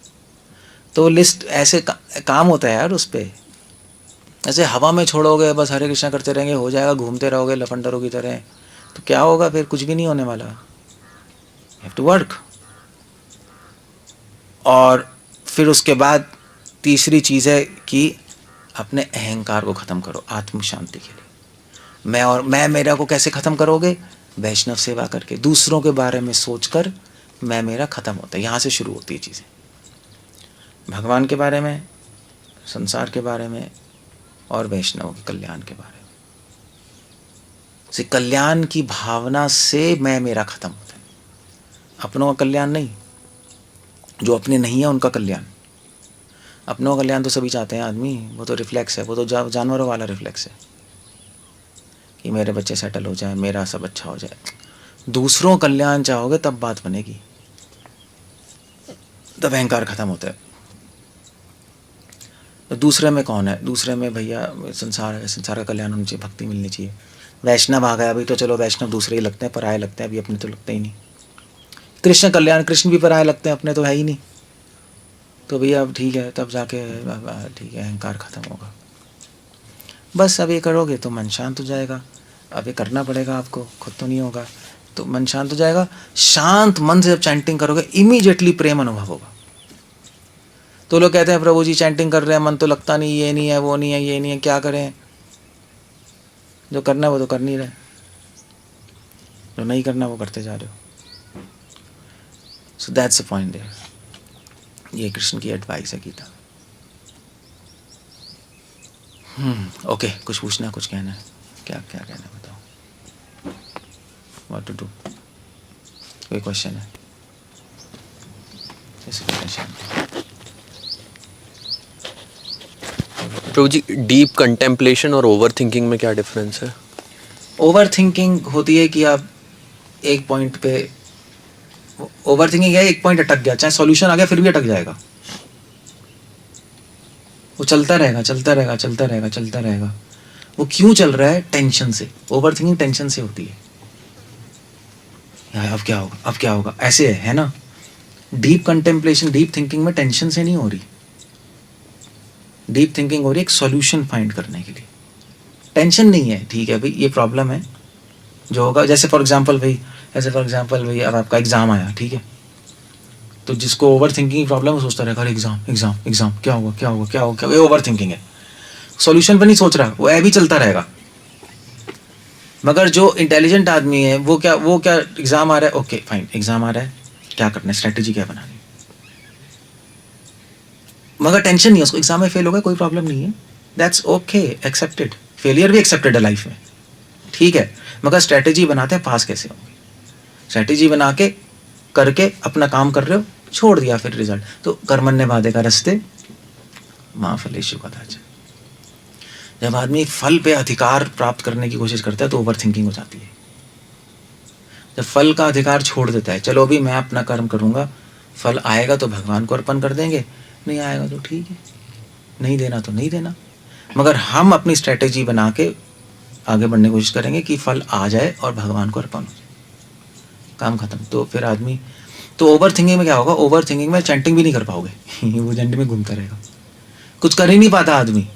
तो लिस्ट ऐसे काम होता है यार उस पर। ऐसे हवा में छोड़ोगे बस हरे कृष्णा करते रहेंगे, हो जाएगा, घूमते रहोगे लफंडरों की तरह, तो क्या होगा फिर? कुछ भी नहीं होने वाला। You have to work. और फिर उसके बाद तीसरी चीज़ है कि अपने अहंकार को ख़त्म करो आत्म शांति के लिए। मैं और मैं मेरा को कैसे ख़त्म करोगे? वैष्णव सेवा करके, दूसरों के बारे में सोचकर मैं मेरा ख़त्म होता है। यहाँ से शुरू होती है चीज़ें, भगवान के बारे में, संसार के बारे में, और वैष्णव के कल्याण के बारे में। से कल्याण की भावना से मैं मेरा ख़त्म होता है, अपनों का कल्याण नहीं, जो अपने नहीं है उनका कल्याण। अपनों का कल्याण तो सभी चाहते हैं आदमी, वो तो रिफ्लेक्स है, वो तो जानवरों वाला रिफ्लेक्स है कि मेरे बच्चे सेटल हो जाए, मेरा सब अच्छा हो जाए। दूसरों कल्याण चाहोगे तब बात बनेगी, तब अहंकार खत्म होता है। तो दूसरे में कौन है? दूसरे में भैया संसार है, संसार का कल्याण होना चाहिए, भक्ति मिलनी चाहिए। वैष्णव आ गया, अभी तो चलो वैष्णव दूसरे ही लगते हैं, पराये लगते हैं, अभी अपने तो लगते ही नहीं। कृष्ण कल्याण, कृष्ण भी पराये लगते हैं, अपने तो है ही नहीं। तो भैया अब ठीक है, तब जाके ठीक है, अहंकार खत्म होगा। बस अब ये करोगे तो मन शांत हो जाएगा। अब ये करना पड़ेगा आपको, खुद तो नहीं होगा, तो मन शांत हो जाएगा। शांत मन से जब चैंटिंग करोगे इमीडिएटली प्रेम अनुभव होगा। तो लोग कहते हैं प्रभु जी चैंटिंग कर रहे हैं, मन तो लगता नहीं, ये नहीं है, वो नहीं है, ये नहीं है, क्या करें? जो करना है वो तो कर नहीं रहे, जो नहीं करना वो करते जा रहे हो। So that's the point there. ये कृष्ण की एडवाइस है गीता। ओके, कुछ पूछना, कुछ कहना है? क्या क्या कहना है बताओ। What to do? कोई क्वेश्चन है? प्रभु जी, डीप कंटेम्पलेशन और ओवर थिंकिंग में क्या डिफरेंस है? ओवर थिंकिंग होती है कि आप एक पॉइंट पे, ओवर थिंकिंग है एक पॉइंट अटक गया, चाहे सॉल्यूशन आ गया फिर भी अटक जाएगा, वो चलता रहेगा चलता रहेगा चलता रहेगा चलता रहेगा। वो क्यों चल रहा है? टेंशन से। ओवर थिंकिंग टेंशन से होती है, यार अब क्या होगा, अब क्या होगा, ऐसे है ना। डीप कंटेम्पलेशन, डीप थिंकिंग में टेंशन से नहीं हो रही। डीप थिंकिंग हो रही है एक सॉल्यूशन फाइंड करने के लिए। टेंशन नहीं है, ठीक है भाई ये प्रॉब्लम है जो होगा। जैसे फॉर एग्जांपल भाई अब आपका एग्जाम आया, ठीक है, तो जिसको ओवर थिंकिंग की प्रॉब्लम है सोचता रहेगा एग्जाम एग्जाम एग्जाम, क्या होगा क्या होगा क्या होगा, ये ओवर थिंकिंग है। सॉल्यूशन पर नहीं सोच रहा, वो भी चलता रहेगा। मगर जो इंटेलिजेंट आदमी है वो क्या एग्ज़ाम आ रहा है, ओके फाइन एग्ज़ाम आ रहा है, क्या करना है, स्ट्रैटेजी क्या बनानी है, मगर टेंशन नहीं है उसको, एग्ज़ाम में फेल हो गया कोई प्रॉब्लम नहीं है, दैट्स ओके, एक्सेप्टेड, फेलियर भी एक्सेप्टेड है लाइफ में, ठीक है, मगर स्ट्रैटेजी बनाते हैं पास कैसे होंगे, स्ट्रैटेजी बना के करके अपना काम कर रहे हो, छोड़ दिया फिर रिजल्ट, तो कर्मण्य बाधे का रस्ते माँ फलेषु कदाचन। जब आदमी फल पे अधिकार प्राप्त करने की कोशिश करता है तो ओवर थिंकिंग हो जाती है। जब फल का अधिकार छोड़ देता है, चलो अभी मैं अपना कर्म करूँगा, फल आएगा तो भगवान को अर्पण कर देंगे, नहीं आएगा तो ठीक है, नहीं देना तो नहीं देना, मगर हम अपनी स्ट्रैटेजी बना के आगे बढ़ने की कोशिश करेंगे कि फल आ जाए और भगवान को अर्पण हो जाए, काम खत्म। तो फिर आदमी, तो ओवर थिंकिंग में क्या होगा, ओवर थिंकिंग में चैंटिंग भी नहीं कर पाओगे वो एजेंडे में घूमता रहेगा, कुछ कर ही नहीं पाता आदमी,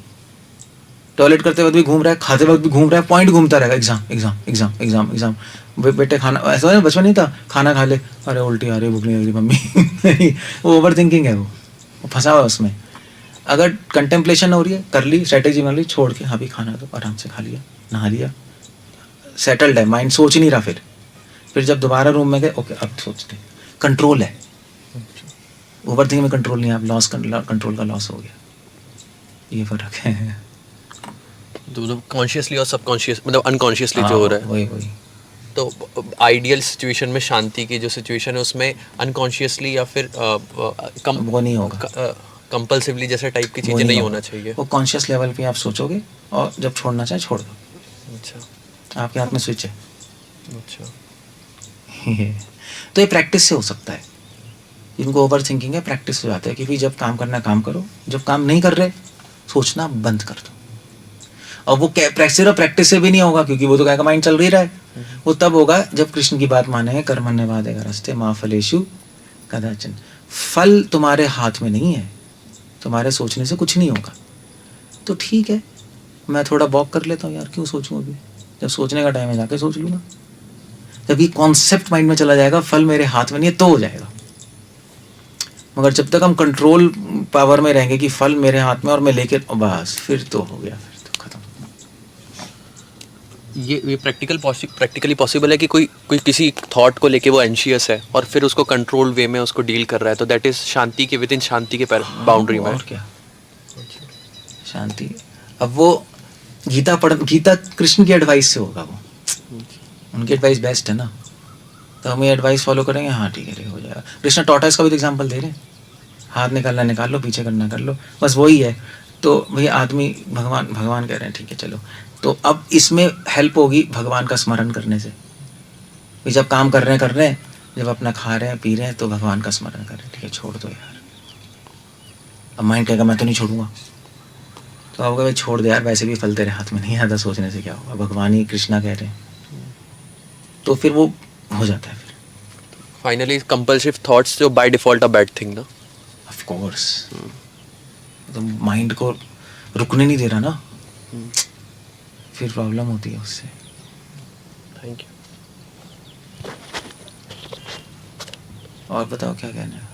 टॉयलेट करते वक्त भी घूम रहा है, खाते वक्त भी घूम रहा है, पॉइंट घूमता रहेगा, exam exam exam exam exam, बेटे खाना, ऐसा है बचपन नहीं था, खाना खा ले, अरे उल्टी आ रही, भूख नहीं लग रही मम्मी वो ओवर थिंकिंग है, वो फंसा हुआ है उसमें। अगर कंटेम्पलेशन हो रही है, कर ली स्ट्रैटेजी बना ली, छोड़ के हाँ भी खाना तो आराम से खा लिया, नहा लिया, सेटल्ड है माइंड, सोच ही नहीं रहा। फिर जब दोबारा रूम में गए, ओके अब सोचते, कंट्रोल है। ओवर थिंकिंग में कंट्रोल नहीं है, आप लॉस कंट्रोल का लॉस हो गया, ये फर्क है। तो कॉन्शियसली और सबकॉन्शियस मतलब अनकॉन्शियसली जो हो रहा है, वही तो आइडियल सिचुएशन में, शांति की जो सिचुएशन है उसमें अनकॉन्शियसली या फिर वो नहीं होगा, कंपल्सिवली जैसे टाइप की चीज़ें नहीं होना चाहिए। वो कॉन्शियस लेवल पे आप सोचोगे और जब छोड़ना चाहे छोड़ दो। अच्छा, आपके हाथ में स्विच है। अच्छा तो ये प्रैक्टिस से हो सकता है, इनको ओवर थिंकिंग है, प्रैक्टिस हो जाता है कि भाई जब काम करना है काम करो, जब काम नहीं कर रहे सोचना बंद कर दो। और वो सिर्फ प्रैक्टिस से भी नहीं होगा, क्योंकि वो तो क्या माइंड चल रही रहा है, वो तब होगा जब कृष्ण की बात मानेंगे, कर्मण्य बाधेगा रस्ते माँ फलेषु कदाचन। फल तुम्हारे हाथ में नहीं है, तुम्हारे सोचने से कुछ नहीं होगा। तो ठीक है, मैं थोड़ा वॉक कर लेता हूँ यार, क्यों सोचूं अभी, जब सोचने का टाइम है जाके सोच लूँगा। जब ये कॉन्सेप्ट माइंड में चला जाएगा, फल मेरे हाथ में नहीं है, तो हो जाएगा। मगर जब तक हम कंट्रोल पावर में रहेंगे कि फल मेरे हाथ में और मैं लेके, बस फिर तो हो गया, फिर तो खत्म। ये प्रैक्टिकली पॉसिबल है कि कोई किसी थॉट को लेके वो एंशियस है और फिर उसको कंट्रोल वे में उसको डील कर रहा है, तो दैट इज शांति के विद इन शांति के बाउंड्री में। और क्या शांति। अब वो गीता कृष्ण की एडवाइस से होगा, वो उनकी एडवाइस बेस्ट है ना, तो हम ये एडवाइस फॉलो करेंगे, हाँ ठीक है हो जाएगा। कृष्ण टॉर्टॉइस का भी तो एग्जाम्पल दे रहे हैं, हाथ निकालना निकाल लो, पीछे करना कर लो, बस वही है। तो भाई आदमी भगवान कह रहे हैं, ठीक है चलो, तो अब इसमें हेल्प होगी भगवान का स्मरण करने से। भाई जब काम कर रहे हैं, जब अपना खा रहे हैं पी रहे हैं, तो भगवान का स्मरण कर रहे हैं, ठीक है छोड़ दो यार। अब माइंड कहेगा मैं तो नहीं छोड़ूंगा, तो आप भाई छोड़ दे यार, वैसे भी फल तेरे हाथ में नहीं आता, सोचने से क्या होगा, भगवान ही कृष्णा कह रहे हैं, तो फिर वो हो जाता है। फिर फाइनली कंपल्सिव थॉट्स जो by default a bad thing ना, ऑफ कोर्स, तो माइंड को रुकने नहीं दे रहा ना, फिर प्रॉब्लम होती है उससे। Thank you. और बताओ क्या कहना है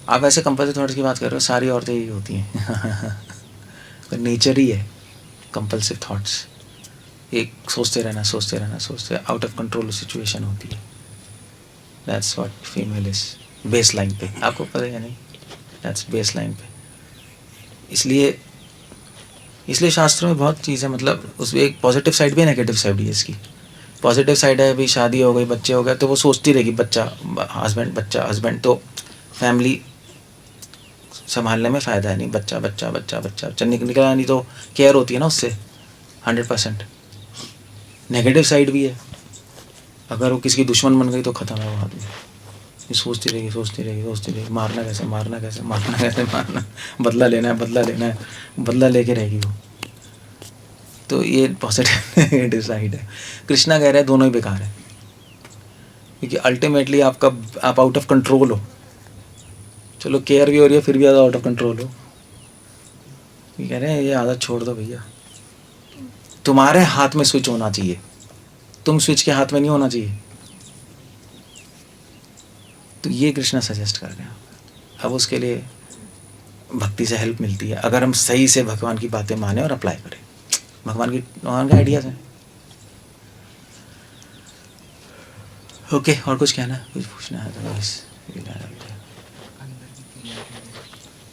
आप? ऐसे कंपल्सिव थॉट्स की बात कर रहे हो, सारी औरतें यही होती हैं नेचर ही है कंपल्सिव थॉट्स, एक सोचते रहना, आउट ऑफ कंट्रोल सिचुएशन होती है। That's what female is, base line पे, आपको पता है नहीं, दैट्स बेस लाइन पे। इसलिए शास्त्रों में बहुत चीज़ें, मतलब उसमें एक पॉजिटिव साइड भी है, नेगेटिव साइड भी है इसकी। पॉजिटिव साइड है, अभी शादी हो गई, बच्चे हो गए, तो वो सोचती रहेगी हस्बैंड, तो फैमिली संभालने में फ़ायदा है नहीं, बच्चा निकला नहीं तो केयर होती है ना उससे 100%। नेगेटिव साइड भी है, अगर वो किसी की दुश्मन बन गई तो ख़त्म है वो आदमी, ये सोचती रहेगी, मारना कैसे, बदला लेना है, बदला लेके रहेगी वो। तो ये पॉजिटिव नेगेटिव साइड है। कृष्णा कह रहे हैं दोनों ही बेकार है, क्योंकि अल्टीमेटली आप आउट ऑफ कंट्रोल हो, चलो केयर भी हो रही है फिर भी ज़्यादा आउट ऑफ कंट्रोल हो। ये कह रहे हैं ये आदत छोड़ दो भैया, तुम्हारे हाथ में स्विच होना चाहिए, तुम स्विच के हाथ में नहीं होना चाहिए। तो ये कृष्णा सजेस्ट कर रहे हैं। अब उसके लिए भक्ति से हेल्प मिलती है, अगर हम सही से भगवान की बातें माने और अप्लाई करें। भगवान के आइडियाज़ हैं। ओके, और कुछ कहना है, कुछ पूछना है तो बस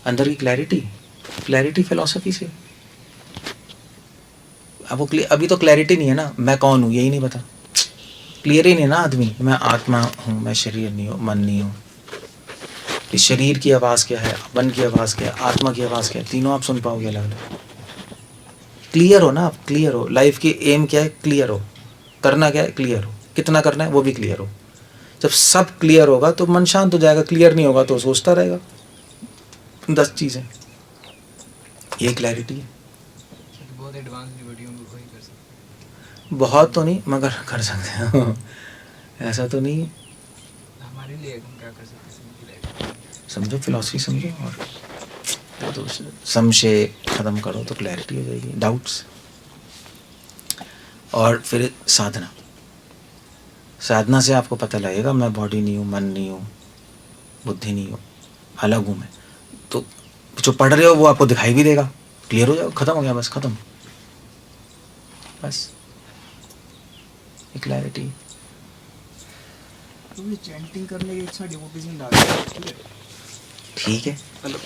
अंदर की क्लैरिटी फिलॉसफी से। अब वो अभी तो क्लैरिटी नहीं है ना, मैं कौन हूँ यही नहीं पता, क्लियर ही नहीं ना आदमी, मैं आत्मा हूँ, मैं शरीर नहीं हूँ, मन नहीं हूँ। इस शरीर की आवाज़ क्या है, मन की आवाज़ क्या है, आत्मा की आवाज़ क्या है, तीनों आप सुन पाओगे अलग अलग। क्लियर हो ना आप, क्लियर हो, लाइफ की एम क्या है, क्लियर हो, करना क्या है, क्लियर हो, कितना करना है वो भी क्लियर हो। जब सब क्लियर होगा तो मन शांत हो जाएगा, क्लियर नहीं होगा तो सोचता रहेगा 10 चीज़ें। ये क्लैरिटी है। बहुत एडवांस डिबेटियों में कोई कर सकता है, बहुत तो नहीं मगर कर सकते हैं ऐसा तो नहीं है। हमारे लिए हम क्या कर सकते हैं, सिंपल है। समझो, फिलॉसफी समझो, और तो संशय ख़त्म करो तो क्लैरिटी हो जाएगी, डाउट्स। और फिर साधना से आपको पता लगेगा मैं बॉडी नहीं हूँ, मन नहीं हूँ, बुद्धि नहीं हूँ, अलग हूँ मैं। तो जो पढ़ रहे हो वो आपको दिखाई भी देगा, क्लियर हो जाएगा, ख़त्म हो गया, बस ख़त्म, बस क्लैरिटी। तो ये चैंटिंग करने की इच्छा डिवोटीज में डालते हैं, ठीक है? ठीक है, मतलब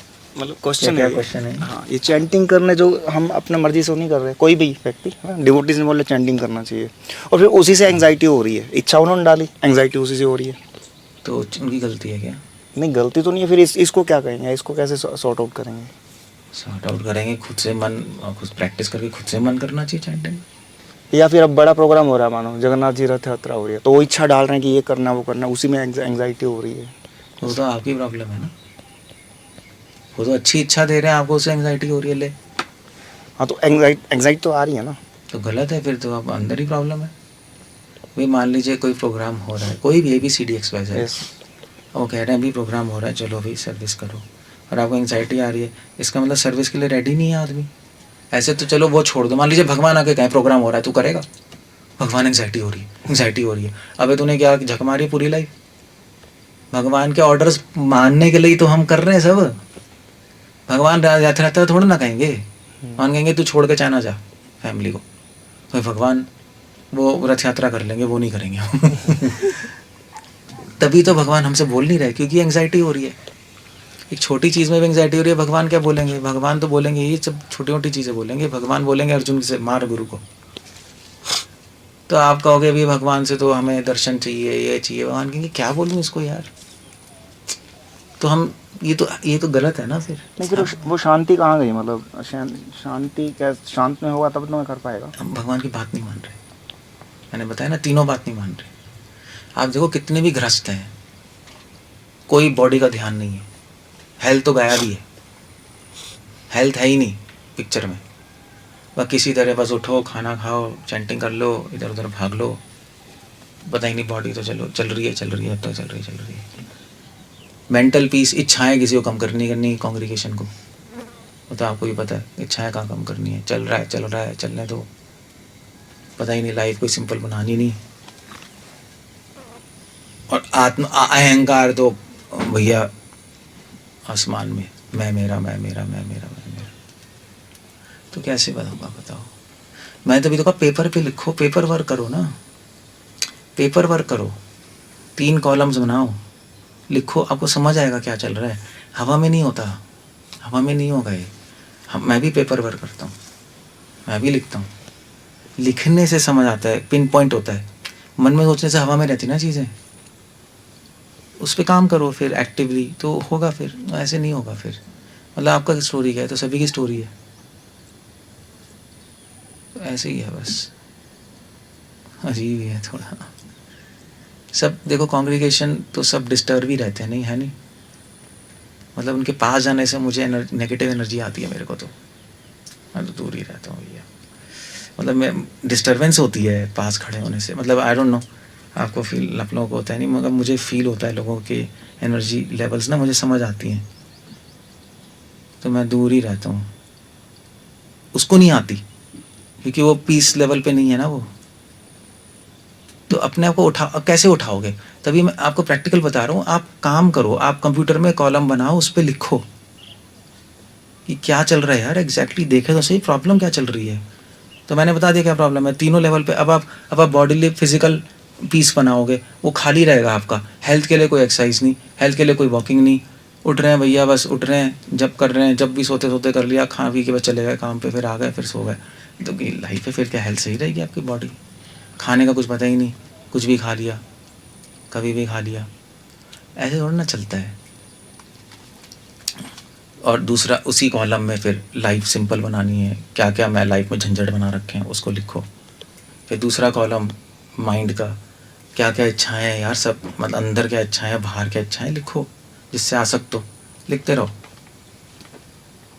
क्वेश्चन क्या है ये। क्वेश्चन है? हाँ, ये चैंटिंग करने जो हम अपने मर्जी से नहीं कर रहे, कोई भी व्यक्ति, डिवोटीज ने बोले चैंटिंग करना चाहिए, और फिर उसी से एंग्जाइटी हो रही है, इच्छा उन्होंने डाली, एंग्जाइटी उसी से हो रही है। तो उनकी गलती है क्या? नहीं, गलती तो नहीं है, फिर इसको क्या कहेंगे, इसको कैसे सॉर्ट आउट करेंगे? सॉर्ट आउट करेंगे खुद से, मन खुद प्रैक्टिस करके खुद से मन करना चाहिए चैंटिंग। या फिर अब बड़ा प्रोग्राम हो रहा है, मानो जगन्नाथ जी रथ यात्रा हो रही है, तो वो इच्छा डाल रहे हैं कि ये करना वो करना, उसी में एंग्जाइटी हो रही है। वो तो आपकी प्रॉब्लम है ना, वो तो अच्छी इच्छा दे रहे हैं आपको, उससे एंग्जाइटी हो रही है ले। हाँ, तो एंग्जाइटी तो आ रही है ना। तो गलत है फिर, तो आप अंदर ही प्रॉब्लम है। भाई मान लीजिए कोई प्रोग्राम हो रहा है, कोई भी ABCDXYZ, यस, वो कह रहे हैं अभी प्रोग्राम हो रहा है, चलो भाई सर्विस करो, और आपको एंग्जाइटी आ रही है, इसका मतलब सर्विस के लिए रेडी नहीं है आदमी। ऐसे तो चलो वो छोड़ दो, मान लीजिए भगवान आके कहें प्रोग्राम हो रहा है, तू करेगा? भगवान एंग्जाइटी हो रही है, अबे तूने क्या झक मारी पूरी लाइफ? भगवान के ऑर्डर्स मानने के लिए तो हम कर रहे हैं सब। भगवान रहता थोड़ा ना कहेंगे, भगवान कहेंगे तू छोड़ के चाइना जा फैमिली को, तो भगवान वो रथ यात्रा कर लेंगे, वो नहीं करेंगे हम तभी तो भगवान हमसे बोल नहीं रहे, क्योंकि एंग्जाइटी हो रही है। एक छोटी चीज़ में भी एंग्जाइटी हो रही है, भगवान क्या बोलेंगे? भगवान तो बोलेंगे ये सब छोटी मोटी चीज़ें बोलेंगे। भगवान बोलेंगे अर्जुन से मार गुरु को, तो आप कहोगे भी भगवान से तो हमें दर्शन चाहिए, ये चाहिए। भगवान कहेंगे क्या बोलूँ इसको यार? तो हम ये तो गलत है ना फिर। नहीं, फिर वो शांति कहाँ गई? मतलब शांति क्या शांत में होगा तब तो मैं कर पाएगा। हम भगवान की बात नहीं मान रहे, मैंने बताया ना, तीनों बात नहीं मान रहे। आप देखो कितने भी ग्रस्त हैं, कोई बॉडी का ध्यान नहीं है, हेल्थ तो गायब ही है, हेल्थ है ही नहीं पिक्चर में। बस किसी तरह बस उठो, खाना खाओ, चैंटिंग कर लो, इधर उधर भाग लो, पता ही नहीं, बॉडी तो चल रही है, अब तक चल रही है। मेंटल पीस, इच्छाएं किसी को कम करनी कांग्रीगेशन को, वो तो आपको भी पता है, इच्छाएं कहाँ कम करनी है, चल रहा है, चलने दो, पता ही नहीं, लाइफ कोई सिंपल बनानी नहीं। और अहंकार तो भैया आसमान में, मैं मेरा। तो कैसे बताओ? मैं तो भी तो कहा पेपर पे लिखो, पेपर वर्क करो ना, पेपर वर्क करो, 3 कॉलम्स बनाओ, लिखो, आपको समझ आएगा क्या चल रहा है। हवा में नहीं होता, हवा में नहीं होगा ये। मैं भी पेपर वर्क करता हूँ, मैं भी लिखता हूँ, लिखने से समझ आता है, पिन पॉइंट होता है। मन में सोचने से हवा में रहती ना चीज़ें, उस पर काम करो फिर एक्टिवली, तो होगा फिर, ऐसे नहीं होगा फिर। मतलब आपका स्टोरी क्या है, तो सभी की स्टोरी है, तो ऐसे ही है बस, अजीब ही है थोड़ा। सब देखो कांग्रीगेशन तो सब डिस्टर्ब ही रहते हैं, नहीं है नहीं, मतलब उनके पास जाने से मुझे नेगेटिव एनर्जी आती है मेरे को, तो मैं तो दूर ही रहता हूँ भैया। मतलब मैं डिस्टर्बेंस होती है पास खड़े होने से, मतलब आई डोंट नो आपको फील, आप लोगों को होता है नहीं, मगर मुझे फील होता है लोगों के एनर्जी लेवल्स ना, मुझे समझ आती हैं, तो मैं दूर ही रहता हूँ। उसको नहीं आती क्योंकि वो पीस लेवल पे नहीं है ना वो। तो अपने आप को कैसे उठाओगे? तभी मैं आपको प्रैक्टिकल बता रहा हूँ, आप काम करो, आप कंप्यूटर में कॉलम बनाओ, उस पर लिखो कि क्या चल रहा है यार एग्जैक्टली, देखे तो सही प्रॉब्लम क्या चल रही है, तो मैंने बता दिया क्या प्रॉब्लम है तीनों लेवल पे। अब आप बॉडी फिजिकल पीस बनाओगे, वो खाली रहेगा आपका। हेल्थ के लिए कोई एक्सरसाइज नहीं, हेल्थ के लिए कोई वॉकिंग नहीं। उठ रहे हैं भैया, बस उठ रहे हैं, जब कर रहे हैं, जब भी सोते सोते कर लिया, खा पी के बस चले गए काम पे, फिर आ गए, फिर सो गए। तो लाइफ है, फिर क्या हेल्थ सही रहेगी आपकी बॉडी? खाने का कुछ पता ही नहीं, कुछ भी खा लिया, कभी भी खा लिया, ऐसे थोड़ा ना चलता है। और दूसरा उसी कॉलम में फिर लाइफ सिंपल बनानी है, क्या क्या मैं लाइफ में झंझट बना रखे हैं उसको लिखो। फिर दूसरा कॉलम माइंड का, क्या क्या इच्छाएं हैं यार, सब मतलब अंदर क्या इच्छाएं हैं, बाहर क्या इच्छाएं, लिखो जिससे आ सकते हो, लिखते रहो।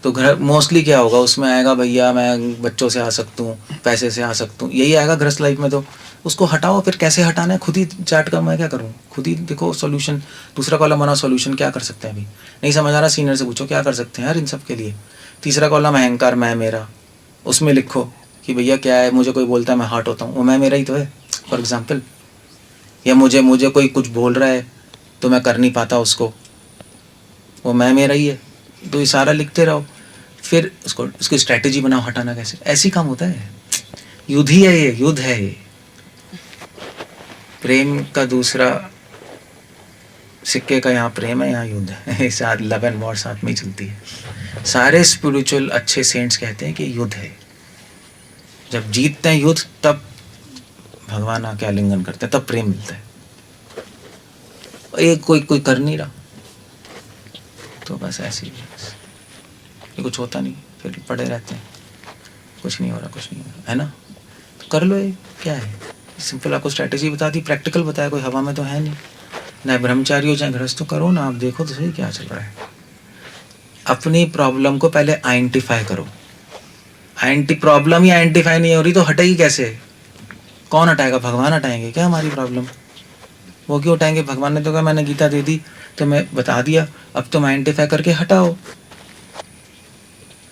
तो घर मोस्टली क्या होगा उसमें आएगा, भैया मैं बच्चों से आ सकता हूँ, पैसे से आ सकता हूँ, यही आएगा गृहस्थ लाइफ में। तो उसको हटाओ, फिर कैसे हटाना है खुद ही चार्ट का, मैं क्या करूँ, खुद ही देखो सॉल्यूशन। दूसरा कॉलम बनाओ, सॉल्यूशन क्या कर सकते हैं, अभी नहीं समझ आ रहा, सीनियर से पूछो क्या कर सकते हैं यार इन सब के लिए। तीसरा कॉलम अहंकार, मैं मेरा, उसमें लिखो कि भैया क्या है, मुझे कोई बोलता है मैं हर्ट होता हूँ, वो मैं मेरा ही तो है फॉर एग्जाम्पल। या मुझे कोई कुछ बोल रहा है तो मैं कर नहीं पाता उसको, वो मैं मेरा ही है। तो ये सारा लिखते रहो, फिर उसकी स्ट्रैटेजी बनाओ हटाना कैसे। ऐसी काम होता है, युद्ध ही है ये, युद्ध है ये। प्रेम का दूसरा सिक्के का, यहाँ प्रेम है, यहाँ युद्ध है। साथ लव एंड वॉर साथ में ही चलती है। सारे स्पिरिचुअल अच्छे सेंट्स कहते हैं कि युद्ध है। जब जीतते हैं युद्ध, तब भगवान आके आलिंगन करते हैं, तब प्रेम मिलता है। एक कोई कर नहीं रहा, तो बस ऐसे ही ये कुछ होता नहीं, फिर पड़े रहते हैं, कुछ नहीं हो रहा, कुछ नहीं हो रहा, है ना। तो कर लो, ये क्या है, सिंपल आपको स्ट्रैटेजी बता दी, प्रैक्टिकल बताया, कोई हवा में तो है नहीं। ना ब्रह्मचारी हो चाहे गृहस्थ, तो करो ना, आप देखो तो सही क्या चल रहा है। अपनी प्रॉब्लम को पहले आइडेंटिफाई करो। प्रॉब्लम ही आइडेंटिफाई नहीं हो रही तो हटेगी कैसे? कौन हटाएगा? भगवान हटाएंगे क्या हमारी प्रॉब्लम? वो क्यों हटाएंगे? भगवान ने तो कहा मैंने गीता दे दी, तो मैं बता दिया, अब तुम आइडेंटिफाई करके हटाओ।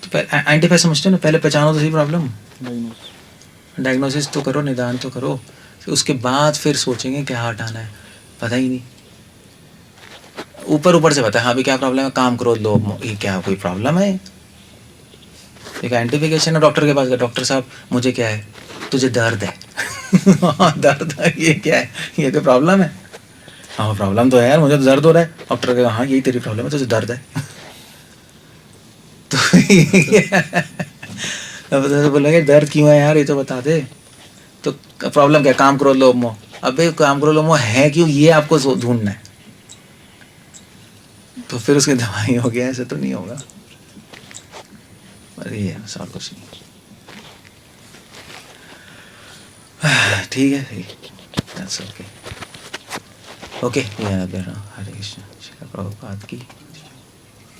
तो आइडेंटिफाई समझते हो ना, पहले पहचानो तो सही प्रॉब्लम, डायग्नोसिस तो करो, निदान तो करो, फिर उसके बाद फिर सोचेंगे क्या हटाना है। पता ही नहीं, ऊपर से पता है हाँ भी क्या प्रॉब्लम है, काम क्रोध लोभ, ये क्या कोई प्रॉब्लम है? एक आइडेंटिफिकेशन है, डॉक्टर के पास गए, डॉक्टर साहब मुझे क्या है? तुझे दर्द है। हाँ दर्द है, ये क्या है? ये कोई प्रॉब्लम है? हाँ प्रॉब्लम तो है यार, मुझे तो दर्द हो रहा है। डॉक्टर कहेगा हाँ यही तेरी प्रॉब्लम है, तुझे दर्द है। तो बोलेंगे दर्द क्यों है यार, ये तो बता दे। तो प्रॉब्लम क्या है? काम क्रोध लोभ मोह। अबे काम क्रोध लोभ मोह है क्यों, ये आपको ढूंढना है। तो फिर उसकी दवाई हो गया, ऐसे तो नहीं होगा। अरे ये बस और कुछ नहीं। ठीक है, दैट्स ओके। ओके, हरे कृष्ण, श्रील प्रभुपाद की